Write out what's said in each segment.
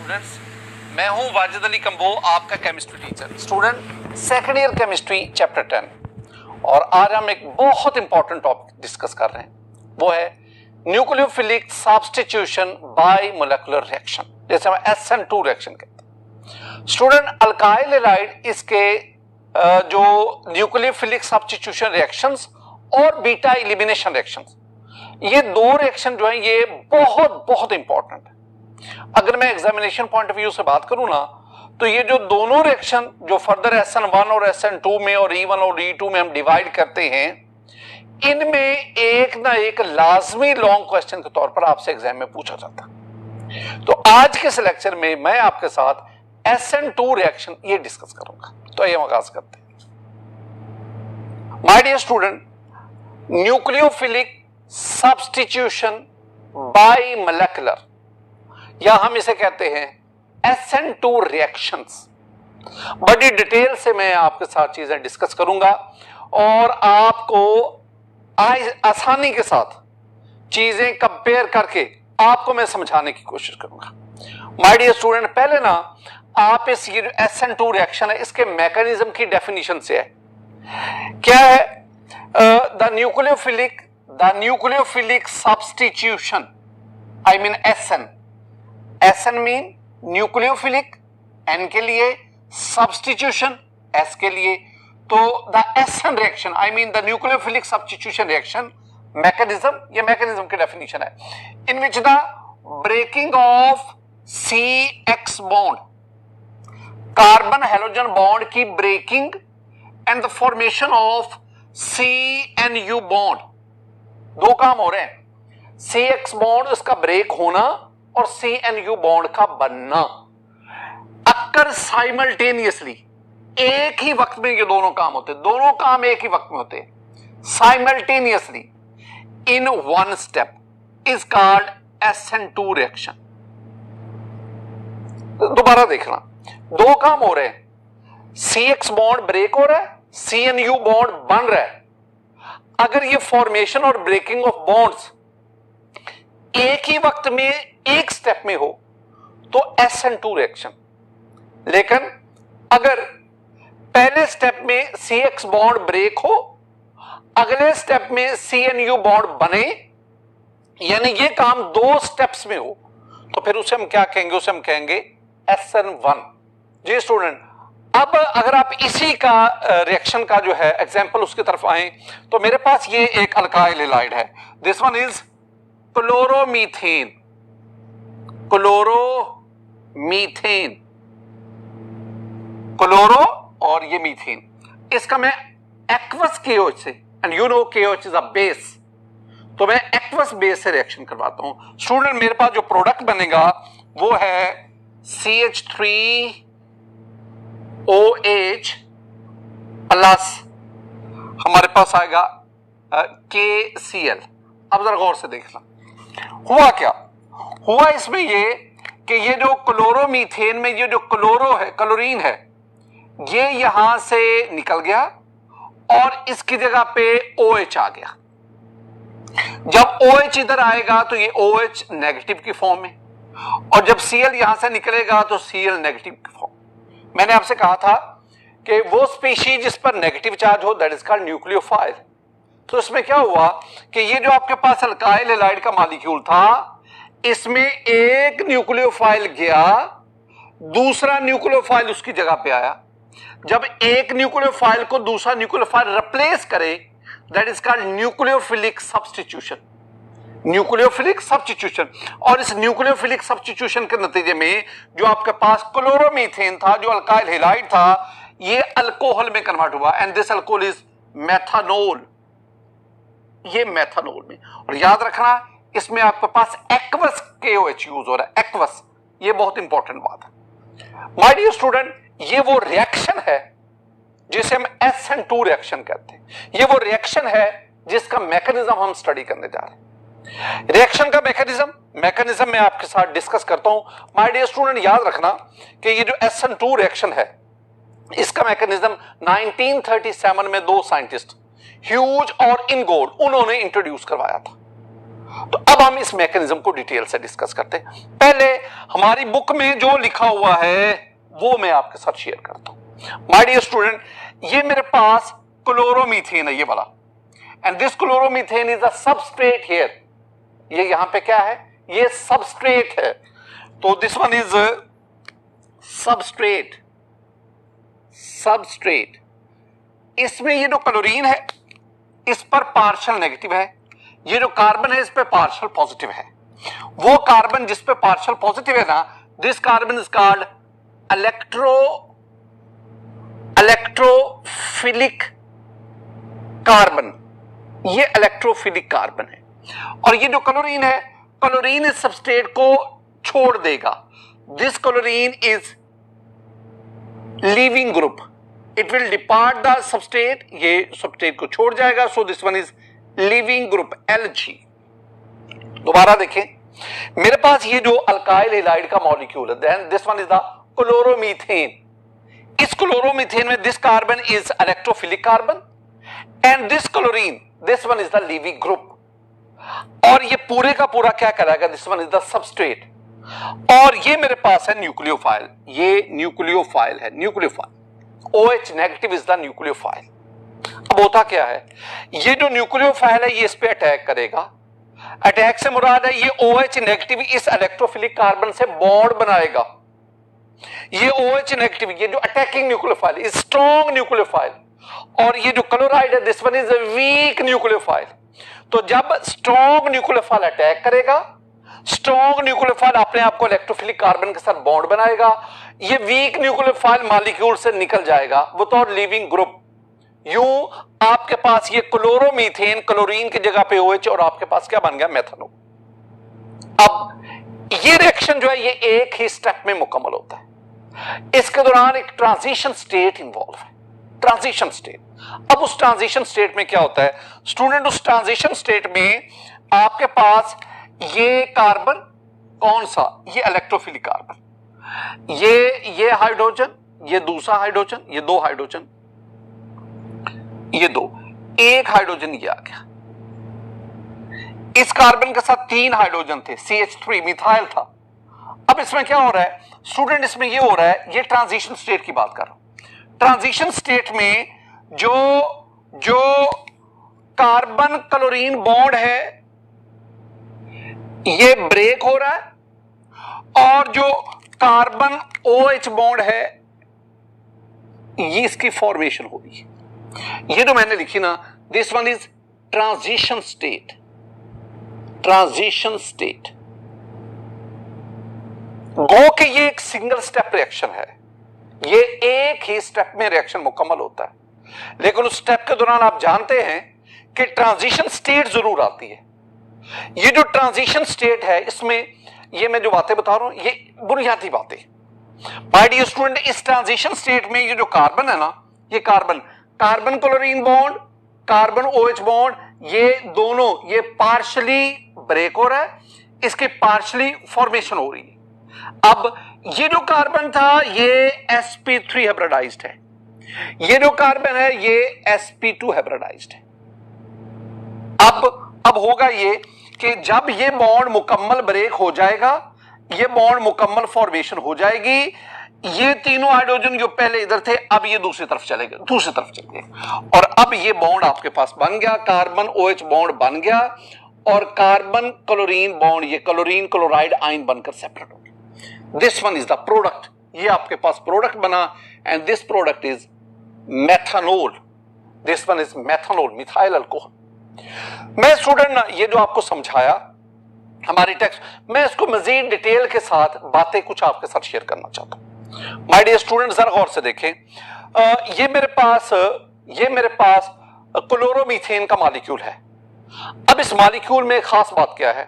Students, मैं हूं Wajid Ali combo, आपका chemistry teacher. Student, second year chemistry chapter 10 और आज हम एक बहुत इंपॉर्टेंट टॉपिक डिस्कस कर रहे हैं, वो है nucleophilic substitution bimolecular reaction, जैसे हम SN2 रिएक्शन कहते हैं। स्टूडेंट, अल्काइल हैलाइड इसके जो न्यूक्लियोफिलिक सब्स्टिट्यूशन रिएक्शंस और बीटा एलिमिनेशन रिएक्शंस, ये दो रिएक्शन जो है ये बहुत बहुत इंपॉर्टेंट है। अगर मैं एग्जामिनेशन पॉइंट ऑफ व्यू से बात करूं ना, तो ये जो दोनों रिएक्शन जो फर्दर SN1 और SN2 में और E1 और E2 में हम डिवाइड करते हैं, इनमें एक ना एक लाजमी लॉन्ग क्वेश्चन के तौर पर आपसे एग्जाम में पूछा जाता है। तो आज के इस लेक्चर में मैं आपके साथ SN2 रिएक्शन ये डिस्कस करूंगा। तो ये आगाज करते हैं। My dear student, nucleophilic substitution bimolecular, या हम इसे कहते हैं SN2 रिएक्शंस। बड़ी डिटेल से मैं आपके साथ चीजें डिस्कस करूंगा और आपको आसानी के साथ चीजें कंपेयर करके आपको मैं समझाने की कोशिश करूंगा। माय डियर स्टूडेंट, पहले ना आप इस ये जो SN2 रिएक्शन है इसके मैकेनिज्म की डेफिनेशन से है। क्या है? The nucleophilic substitution, I mean SN mean nucleophilic, N के लिए, सब्स्टिट्यूशन S के लिए। तो the SN reaction, I mean the nucleophilic substitution reaction mechanism, ये मैकेनिज्म की डेफिनेशन है, in which the breaking of CX bond, carbon halogen bond की breaking and the formation of CNU bond, दो काम हो रहे हैं। CX बॉन्ड उसका ब्रेक होना और CNU बॉन्ड का बनना अक्कर साइमल्टेनियसली, एक ही वक्त में ये दोनों काम होते हैं, दोनों काम एक ही वक्त में होते हैं simultaneously in one step, is called SN2 reaction. दोबारा देखना, दो काम हो रहे हैं, CX बॉन्ड ब्रेक हो रहा है, CNU बॉन्ड बन रहा है। अगर ये फॉर्मेशन और ब्रेकिंग ऑफ बॉन्ड्स एक ही वक्त में एक स्टेप में हो तो SN2 रिएक्शन। लेकिन अगर पहले स्टेप में CX बॉन्ड ब्रेक हो, अगले स्टेप में CNU बॉन्ड बने, यानी ये काम दो स्टेप्स में हो, तो फिर उसे हम क्या कहेंगे? उसे हम कहेंगे SN1। जी स्टूडेंट, अब अगर आप इसी का रिएक्शन का जो है एग्जांपल उसकी तरफ आए, तो मेरे पास ये एक अल्काइल हैलाइड है, this one is chloromethane, chloromethane, chloro और ये मीथेन, इसका मैं एक्वस KOH से, and you know KOH is a base, तो मैं एक्वस बेस से रिएक्शन करवाता हूं। स्टूडेंट, मेरे पास जो प्रोडक्ट बनेगा वो है CH3OH प्लस हमारे पास आएगा KCl। अब जरा गौर से देखना, हुआ क्या? हुआ इसमें ये कि ये जो क्लोरोमीथेन में ये जो क्लोरो है, क्लोरीन है, ये यहां से निकल गया और इसकी जगह पे OH आ गया। जब OH इधर आएगा तो ये OH नेगेटिव की फॉर्म में, और जब Cl यहां से निकलेगा तो Cl नेगेटिव की फॉर्म। मैंने आपसे कहा था कि वो स्पीशीज जिस पर नेगेटिव चार्ज हो दैट इज कॉल्ड न्यूक्लियोफाइल। तो इसमें क्या हुआ कि ये जो आपके पास अल्काइल हैलाइड का मॉलिक्यूल था, इसमें एक न्यूक्लियोफाइल गया, दूसरा न्यूक्लियोफाइल उसकी जगह पे आया। जब एक न्यूक्लियोफाइल को दूसरा न्यूक्लियोफाइल रिप्लेस करे that is called nucleophilic substitution, nucleophilic substitution. और इस न्यूक्लियोफिलिक सब्स्टिट्यूशन के नतीजे में जो आपके पास क्लोरोमीथेन था, जो अल्काइल हैलाइड था, ये अल्कोहल में कन्वर्ट हुआ, and this alcohol is methanol, ये मेथनॉल में। और याद रखना, इसमें आपके पास एक्वस KOH यूज हो रहा है, एक्वस, ये बहुत इंपॉर्टेंट बात है। माय डियर स्टूडेंट, ये वो रिएक्शन है जिसे हम SN2 रिएक्शन कहते हैं। ये वो रिएक्शन है जिसका मैकेनिज्म हम स्टडी करने जा रहे हैं। रिएक्शन का मैकेनिज्म मैं आपके साथ डिस्कस करता हूं। माय डियर स्टूडेंट, याद रखना कि ये जो SN2 रिएक्शन है, इसका मैकेनिज्म 1937 में दो साइंटिस्ट ह्यूज और इनगोल्ड, उन्होंने इंट्रोड्यूस करवाया था। तो अब हम इस मैकेनिज्म को डिटेल से डिस्कस करते हैं। पहले हमारी बुक में जो लिखा हुआ है वो मैं आपके साथ शेयर करता हूं। माय डियर स्टूडेंट, ये मेरे पास क्लोरोमीथेन है, ये वाला, and this chloromethane is a substrate here. ये यहां पे क्या है? ये सबस्ट्रेट है। तो दिस वन इज सबस्ट्रेट। इसमें ये जो क्लोरीन है इस पर पार्शियल नेगेटिव है, ये जो कार्बन है इस पे पार्शियल पॉजिटिव है। वो कार्बन जिस पे पार्शियल पॉजिटिव है ना, this carbon is called electrophilic carbon. ये इलेक्ट्रोफिलिक कार्बन है। और ये जो क्लोरीन है, क्लोरीन इस सबस्ट्रेट को छोड़ देगा। This chlorine is leaving group, it will depart the substrate, ये सबस्ट्रेट को छोड़ जाएगा। So this one is leaving group Lg। दोबारा देखें, मेरे पास ये जो अल्काइल हैलाइड का मॉलिक्यूल है, then this one is the chloromethane. इस क्लोरोमीथेन में this carbon is electrophilic carbon and this chlorine, this one is the leaving group. और ये पूरे का पूरा क्या कराएगा? This one is the substrate. और ये मेरे पास है न्यूक्लियोफाइल, ये न्यूक्लियोफाइल है, nucleophile OH negative is the nucleophile. अब होता क्या है, ये जो न्यूक्लियोफाइल है ये इस पे अटैक करेगा। अटैक से मुराद है ये OH नेगेटिव इस इलेक्ट्रोफिलिक कार्बन से बॉन्ड बनाएगा। ये OH नेगेटिव, ये जो attacking nucleophile is strong nucleophile, और ये जो क्लोराइड है this one is a weak nucleophile. तो जब स्ट्रॉन्ग न्यूक्लियोफाइल अटैक करेगा, स्ट्रॉन्ग न्यूक्लियोफाइल अपने आप को इलेक्ट्रोफिलिक कार्बन के साथ बॉन्ड बनाएगा। ये वीक न्यूक्लियोफाइल मॉलिक्यूल से निकल जाएगा विदाउट लीविंग ग्रुप। यूं आपके पास ये क्लोरोमीथेन, क्लोरीन की जगह पे OH, और आपके पास क्या बन गया? मेथनॉल। अब ये रिएक्शन जो है ये एक ही स्टेप में मुकम्मल होता है। इसके दौरान एक ट्रांजिशन स्टेट इंवॉल्व है, ट्रांजिशन स्टेट। अब उस ट्रांजिशन स्टेट में क्या होता है स्टूडेंट? उस ट्रांजिशन स्टेट में आपके पास ये कार्बन कौन सा? ये इलेक्ट्रोफिलिक कार्बन, ये हाइड्रोजन, ये दूसरा हाइड्रोजन, ये दो हाइड्रोजन, ये दो, एक हाइड्रोजन ये आ गया। इस कार्बन के साथ तीन हाइड्रोजन थे, CH3 मिथाइल था। अब इसमें क्या हो रहा है स्टूडेंट? इसमें ये हो रहा है, ये ट्रांजिशन स्टेट की बात कर रहा हूं। ट्रांजिशन स्टेट में जो कार्बन क्लोरीन बॉन्ड है ये ब्रेक हो रहा है, और जो कार्बन OH बॉन्ड है ये इसकी फॉर्मेशन हो रही है। ये जो मैंने लिखी ना, this one is transition state. Transition state गो के ये एक सिंगल स्टेप रिएक्शन है, ये एक ही स्टेप में रिएक्शन मुकम्मल होता है। लेकिन उस स्टेप के दौरान आप जानते हैं कि ट्रांजिशन स्टेट जरूर आती है। ये जो ट्रांजिशन स्टेट है इसमें ये मैं जो बातें बता रहा हूं ये बुनियादी बातें। माय डियर स्टूडेंट, इस ट्रांजिशन स्टेट में ये जो कार्बन है ना, ये carbon chlorine bond, carbon OH bond, ये दोनों ये पार्शियली ब्रेक हो रहा है, इसके पार्शियली फॉर्मेशन हो रही है। अब ये जो कार्बन था ये sp3 हाइब्रिडाइज्ड है, ये जो कार्बन है ये sp2 हाइब्रिडाइज्ड है। अब होगा ये कि जब ये बॉन्ड मुकम्मल ब्रेक हो जाएगा, ये बॉन्ड मुकम्मल फॉर्मेशन हो जाएगी, ये तीनों हाइड्रोजन जो पहले इधर थे अब ये दूसरी तरफ चले गए, दूसरी तरफ चले गए, और अब ये बॉन्ड आपके पास बन गया, कार्बन OH बॉन्ड बन गया, और कार्बन क्लोरीन बॉन्ड, ये क्लोरीन क्लोराइड आयन बनकर सेपरेट हो गया। This one is the product, ये आपके पास प्रोडक्ट बना, and this product is methanol. This one is methanol, methyl alcohol. मैं स्टूडेंट ना ये जो आपको समझाया हमारी टेक्स्ट, मैं इसको मजीद डिटेल के साथ बातें कुछ आपके साथ शेयर करना चाहता हूं। माय डियर स्टूडेंट जरा गौर से देखें, ये मेरे पास क्लोरोमीथेन का मॉलिक्यूल है। अब इस मॉलिक्यूल में खास बात क्या है?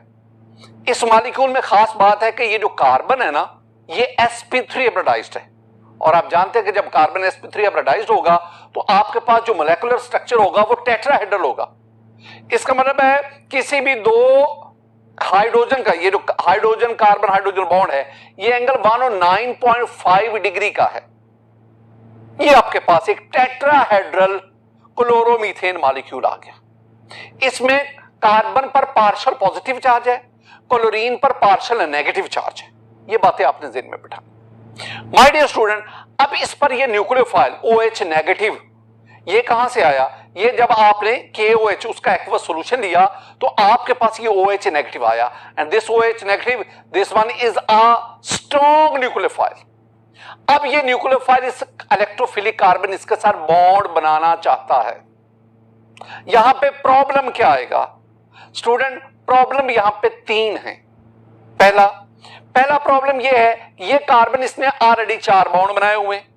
इस मॉलिक्यूल में खास बात है कि ये जो कार्बन है ना ये sp3 हाइब्रिडाइज्ड है, और आप जानते हैं कि जब कार्बन sp3 हाइब्रिडाइज्ड होगा तो आपके पास जो मोलेकुलर स्ट्रक्चर होगा वो टेट्राहेड्रल होगा। इसका मतलब है किसी भी दो हाइड्रोजन का, ये जो हाइड्रोजन कार्बन हाइड्रोजन बॉन्ड है ये एंगल 109.5 डिग्री का है। ये आपके पास एक टेट्राहेड्रल क्लोरोमीथेन मॉलिक्यूल आ गया। इसमें कार्बन पर पार्शियल पॉजिटिव चार्ज है, क्लोरीन पर पार्शियल नेगेटिव चार्ज है। ये बातें आपने ज़हन में बिठा। माय डियर स्टूडेंट, अब इस पर ये न्यूक्लियोफाइल OH नेगेटिव ये कहां से आया? ये जब आपने KOH उसका एक्वस सॉल्यूशन लिया तो आपके पास ये OH नेगेटिव आया, and this OH negative, this one is a strong nucleophile. अब ये न्यूक्लियोफाइल इस इलेक्ट्रोफिलिक कार्बन इसके साथ बॉन्ड बनाना चाहता है। यहां पे प्रॉब्लम क्या आएगा स्टूडेंट? प्रॉब्लम यहां पे 3 है। पहला प्रॉब्लम ये है, ये कार्बन इसने ऑलरेडी 4 बॉन्ड बनाए हुए हैं,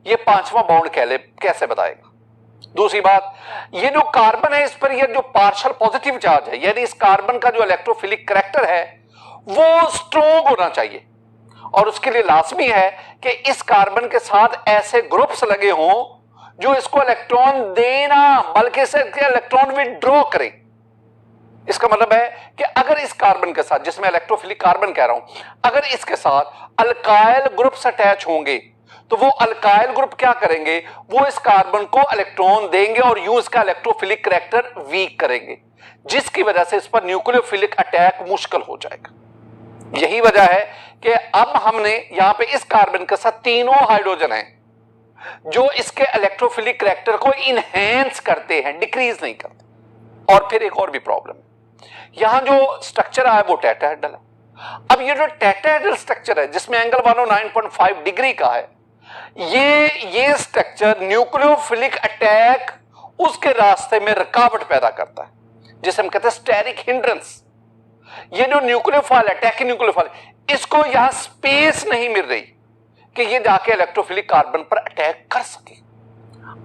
ये 5वां बॉन्ड कैसे बताएगा? दूसरी बात, ये जो कार्बन है इस पर ये जो पार्शियल पॉजिटिव चार्ज है, यानी इस कार्बन का जो इलेक्ट्रोफिलिक करैक्टर है वो स्ट्रॉन्ग होना चाहिए, और उसके लिए लाजमी है कि इस कार्बन के साथ ऐसे ग्रुप्स लगे हों जो इसको इलेक्ट्रॉन देना बल्कि से इलेक्ट्रॉन विड्रॉ करें। इसका मतलब है कि अगर इस कार्बन के साथ, जिसमें इलेक्ट्रोफिलिक कार्बन कह रहा हूं, अगर इसके साथ अल्काइल ग्रुप्स अटैच होंगे तो वो अल्काइल ग्रुप क्या करेंगे? वो इस कार्बन को इलेक्ट्रॉन देंगे और यूं इसका इलेक्ट्रोफिलिक करैक्टर वीक करेंगे, जिसकी वजह से इस पर न्यूक्लियोफिलिक अटैक मुश्किल हो जाएगा। यही वजह है कि अब हमने यहां पे इस कार्बन के साथ तीनों हाइड्रोजन हैं जो इसके इलेक्ट्रोफिलिक करैक्टर को इनहेंस करते हैं, डिक्रीज नहीं करते। और फिर एक और भी प्रॉब्लम है, यहां जो स्ट्रक्चर आया वो टेट्राहेड्रल है। अब ये जो टेट्राहेड्रल स्ट्रक्चर है जिसमें एंगल 109.5 डिग्री का है, ये स्ट्रक्चर न्यूक्लियोफिलिक अटैक उसके रास्ते में रुकावट पैदा करता है, जिसे हम कहते हैं स्टेरिक हिंड्रेंस। ये जो न्यूक्लियोफाइल अटैक न्यूक्लियोफाइल, इसको यहां स्पेस नहीं मिल रही कि ये जाके इलेक्ट्रोफिलिक कार्बन पर अटैक कर सके।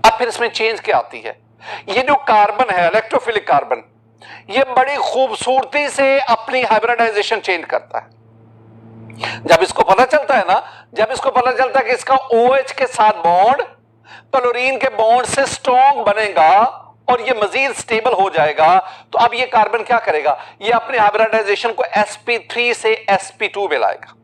अब फिर इसमें चेंज क्या आती है? ये जो कार्बन है इलेक्ट्रोफिलिक कार्बन, ये बड़ी खूबसूरती से अपनी हाइब्रिडाइजेशन चेंज करता है। जब इसको पता चलता है ना, जब इसको पता चलता है कि इसका OH के साथ बॉन्ड क्लोरीन के बॉन्ड से स्ट्रॉन्ग बनेगा और ये मजीद स्टेबल हो जाएगा, तो अब ये कार्बन क्या करेगा? ये अपने हाइब्रिडाइजेशन को sp3 से sp2 में लाएगा।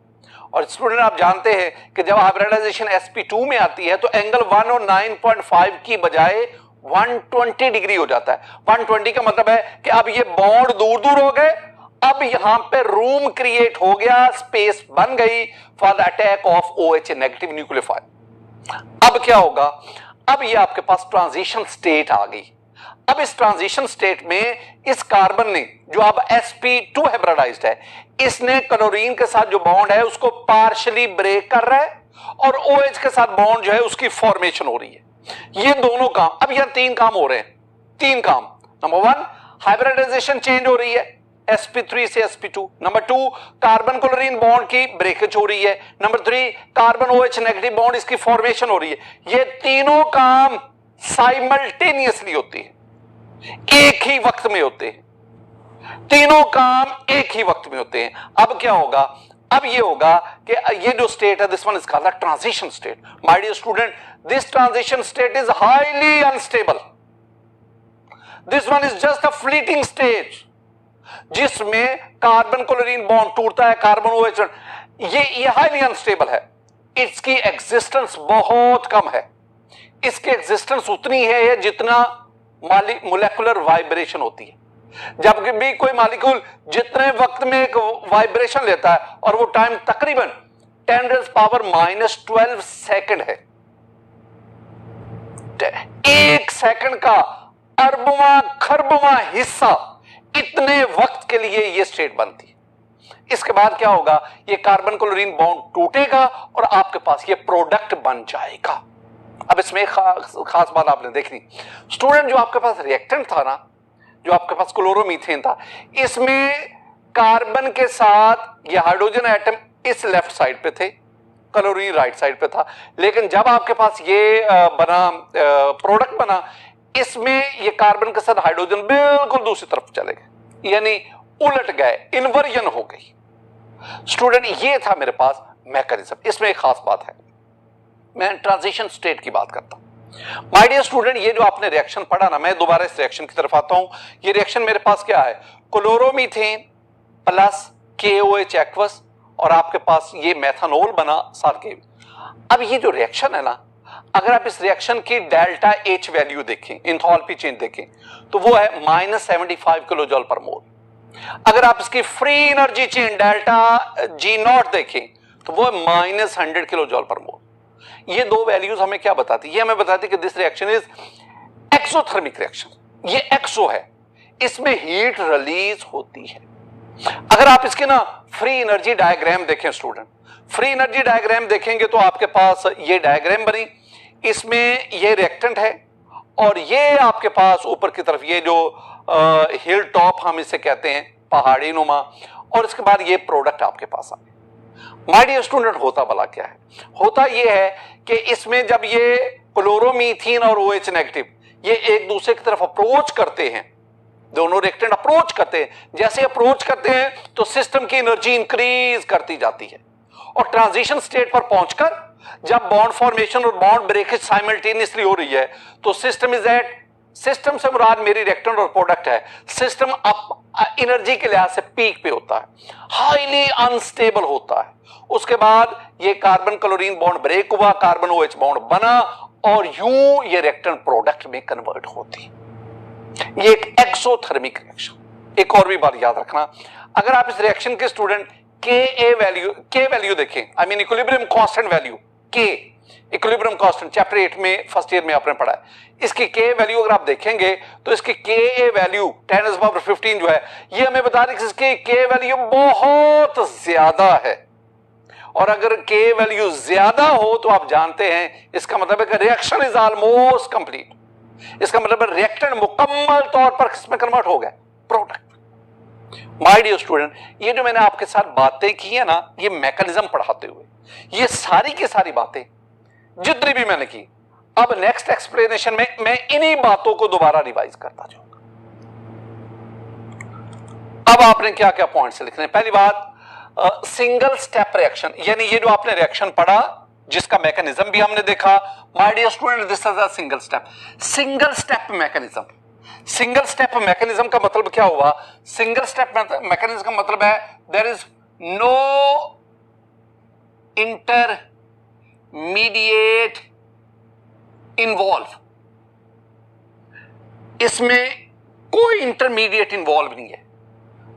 और स्टूडेंट आप जानते हैं कि जब हाइब्रिडाइजेशन sp2 में आती है तो एंगल 109.5 की बजाय 120 डिग्री हो जाता है। 120 का मतलब है कि अब ये बॉन्ड दूर दूर हो गए, अब यहां पे रूम क्रिएट हो गया, स्पेस बन गई for the attack of OH negative nucleophile. अब क्या होगा? अब ये आपके पास ट्रांजिशन स्टेट आ गई। अब इस ट्रांजिशन स्टेट में इस कार्बन ने जो अब sp2 हाइब्रिडाइज्ड है, इसने क्लोरीन के साथ जो बॉन्ड है उसको पार्शियली ब्रेक कर रहा है और OH के साथ बॉन्ड जो है उसकी फॉर्मेशन हो रही है। ये दोनों काम, अब यहां 3 काम हो रहे हैं। 3 काम, नंबर 1 हाइब्रिडाइजेशन चेंज हो रही है sp3 से sp2, number 2 carbon chlorine bond की ब्रेकेज हो रही है, number 3 carbon OH negative bond इसकी फॉर्मेशन हो रही है। ये तीनों काम साइमल्टेनियसली होते हैं, एक ही वक्त में होते हैं। तीनों काम एक ही वक्त में होते हैं। अब क्या होगा? अब ये होगा कि ये जो स्टेट है, this one is called the transition state. My dear student, this transition state is highly unstable. This one is just a fleeting stage जिसमें कार्बन क्लोरीन बॉन्ड टूटता है, कार्बन OH, ये हाईली अनस्टेबल है। इसकी existence बहुत कम है। इसकी existence उतनी है जितना मोलेकुलर वाइब्रेशन होती है। जब भी कोई मॉलिक्यूल जितने वक्त में एक वाइब्रेशन लेता है, और वो टाइम तकरीबन 10⁻⁻12 सेकंड है। 1 सेकंड का अरबवां खरबवां हिस्सा, इतने वक्त के लिए ये स्टेट बनती है। इसके बाद क्या होगा? ये कार्बन क्लोरीन बॉन्ड टूटेगा और आपके पास ये प्रोडक्ट बन जाएगा। अब इसमें एक खास बात आपने देखनी स्टूडेंट, जो आपके पास रिएक्टेंट था ना, जो आपके पास क्लोरोमीथेन था, इसमें कार्बन के साथ ये हाइड्रोजन एटम इस लेफ्ट साइड पे थे, क्लोरीन राइट साइड पे था। लेकिन जब आपके पास ये प्रोडक्ट बना, इसमें ये कार्बन के साथ हाइड्रोजन बिल्कुल दूसरी तरफ चले गए, यानी उलट गए, इन्वर्जन हो गई। स्टूडेंट, ये था मेरे पास मैकेनिज्म। इसमें एक खास बात है, मैं ट्रांजिशन स्टेट की बात करता हूं। माय डियर स्टूडेंट, ये जो आपने रिएक्शन पढ़ा ना, मैं दोबारा इस रिएक्शन की तरफ आता हूं। ये रिएक्शन मेरे पास क्या है? क्लोरोमीथेन प्लस KOH एक्वस, और आपके पास ये मेथनॉल बना साल्केन। अब ये जो रिएक्शन है ना, अगर आप इस रिएक्शन की डेल्टा एच वैल्यू देखें, इंथैल्पी चेंज देखें, तो वो है -75 किलो जूल पर मोल। अगर आप इसकी free energy change delta G not देखें तो वो है -100 किलो जूल पर मोल। ये दो वैल्यूज हमें क्या बताती है? ये हमें बताती है कि this reaction is exothermic reaction. ये एक्सो है, इसमें हीट रिलीज होती है। अगर आप इसके ना फ्री एनर्जी डायग्राम देखें स्टूडेंट, फ्री एनर्जी डायग्राम देखेंगे तो आपके पास ये डायग्राम बनी, इसमें ये रिएक्टेंट है और ये आपके पास ऊपर की तरफ ये जो हिल टॉप हम इसे कहते हैं, पहाड़ी नुमा, और इसके बाद ये प्रोडक्ट आपके पास आए। माय डियर स्टूडेंट, होता भला क्या है? होता ये है कि इसमें जब ये क्लोरोमीथेन और OH नेगेटिव ये एक दूसरे की तरफ अप्रोच करते हैं, दोनों रिएक्टेंट अप्रोच करते हैं, जैसे अप्रोच करते हैं तो सिस्टम की एनर्जी इंक्रीज करती जाती है और ट्रांजिशन स्टेट पर पहुंचकर जब बॉन्ड फॉर्मेशन और बॉन्ड ब्रेकेज साइमल्टेनियसली हो रही है तो सिस्टम इज एट, सिस्टम से मुराद मेरी रिएक्टेंट और प्रोडक्ट है, सिस्टम अप एनर्जी के लिहाज से पीक पे होता है, हाईली अनस्टेबल होता है। उसके बाद ये कार्बन क्लोरीन बॉन्ड ब्रेक हुआ, कार्बन OH बॉन्ड बना और यूं ये रिएक्टेंट प्रोडक्ट में कन्वर्ट होती है। ये एक एक्सोथर्मिक रिएक्शन। एक और भी बात याद रखना, अगर आप इस रिएक्शन के स्टूडेंट के वैल्यू देखें, I mean equilibrium constant value के, इक्विलिब्रियम कांस्टेंट चैप्टर 8 में फर्स्ट ईयर में आपने पढ़ा है, इसकी के वैल्यू अगर आप देखेंगे तो इसकी के वैल्यू 10⁻15 जो है ये हमें बता रही है कि इसकी के वैल्यू बहुत ज्यादा है। और अगर के वैल्यू ज्यादा हो तो आप जानते हैं इसका मतलब है कि रिएक्शन इज ऑलमोस्ट कंप्लीट। इसका मतलब है रिएक्टेंट मुकम्मल तौर पर किसमें कन्वर्ट हो गया? प्रोडक्ट। माय डियर स्टूडेंट, ये जो मैंने आपके साथ बातें की है ना, ये मैकेनिज्म पढ़ाते हुए ये सारी की सारी बातें जितनी भी मैंने की, अब नेक्स्ट एक्सप्लेनेशन में मैं इन्हीं बातों को दोबारा रिवाइज करता जाऊंगा। अब आपने क्या क्या पॉइंट्स लिखने हैं? पहली बात, सिंगल स्टेप रिएक्शन, यानी ये जो आपने रिएक्शन पढ़ा जिसका मैकेनिज्म भी हमने देखा। My dear student, this is a single step. Single step mechanism, single step mechanism का मतलब क्या हुआ? सिंगल स्टेप मैकेनिज्म का मतलब है there is no intermediate involve, इसमें कोई इंटरमीडिएट इन्वॉल्व नहीं है।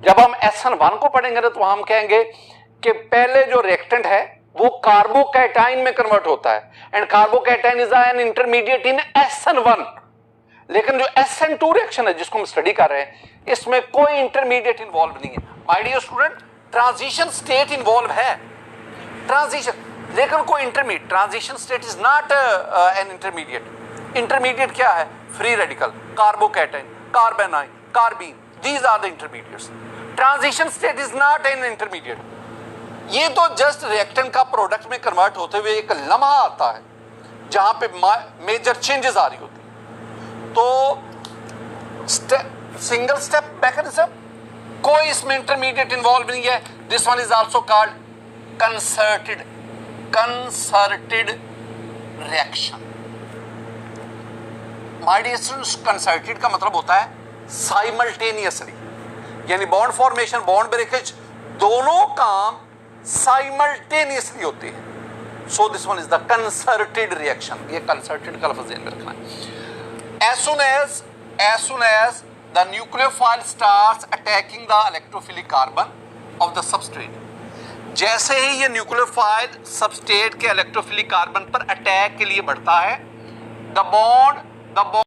जब हम SN1 को पढ़ेंगे तो हम कहेंगे कि पहले जो रिएक्टेंट है वो कार्बोकैटाइन में कन्वर्ट होता है and carbocation is an intermediate in SN1। लेकिन जो SN2 रिएक्शन है जिसको हम स्टडी कर रहे हैं, इसमें कोई इंटरमीडिएट इन्वॉल्व नहीं है। My dear student, transition state involve है, ट्रांजिशन, लेकिन कोई intermediate, transition state is not an intermediate. Intermediate क्या है? Free radical, carbocation, carbanion, carbene, these are the intermediates. Transition state is not an intermediate. ये तो जस्ट रिएक्टेंट का product में कन्वर्ट होते हुए एक लम्हा आता है जहां पे मेजर चेंजेस आ रही होती। तो सिंगल स्टेप मैकेनिज्म, कोई इसमें इंटरमीडिएट इन्वॉल्व नहीं है। This one is also called concerted reaction. My dear students, concerted का मतलब होता है साइमल्टेनियसली, यानी बॉन्ड फॉर्मेशन, बॉन्ड ब्रेकेज दोनों काम साइमल्टेनियसली होते हैं। सो this one is the concerted reaction. ये कंसर्टेड का लफ्ज ध्यान में रखना है। as soon as the nucleophile starts attacking the electrophilic carbon of the substrate, जैसे ही ये न्यूक्लियोफाइल सबस्ट्रेट के इलेक्ट्रोफिलिक कार्बन पर अटैक के लिए बढ़ता है, the bond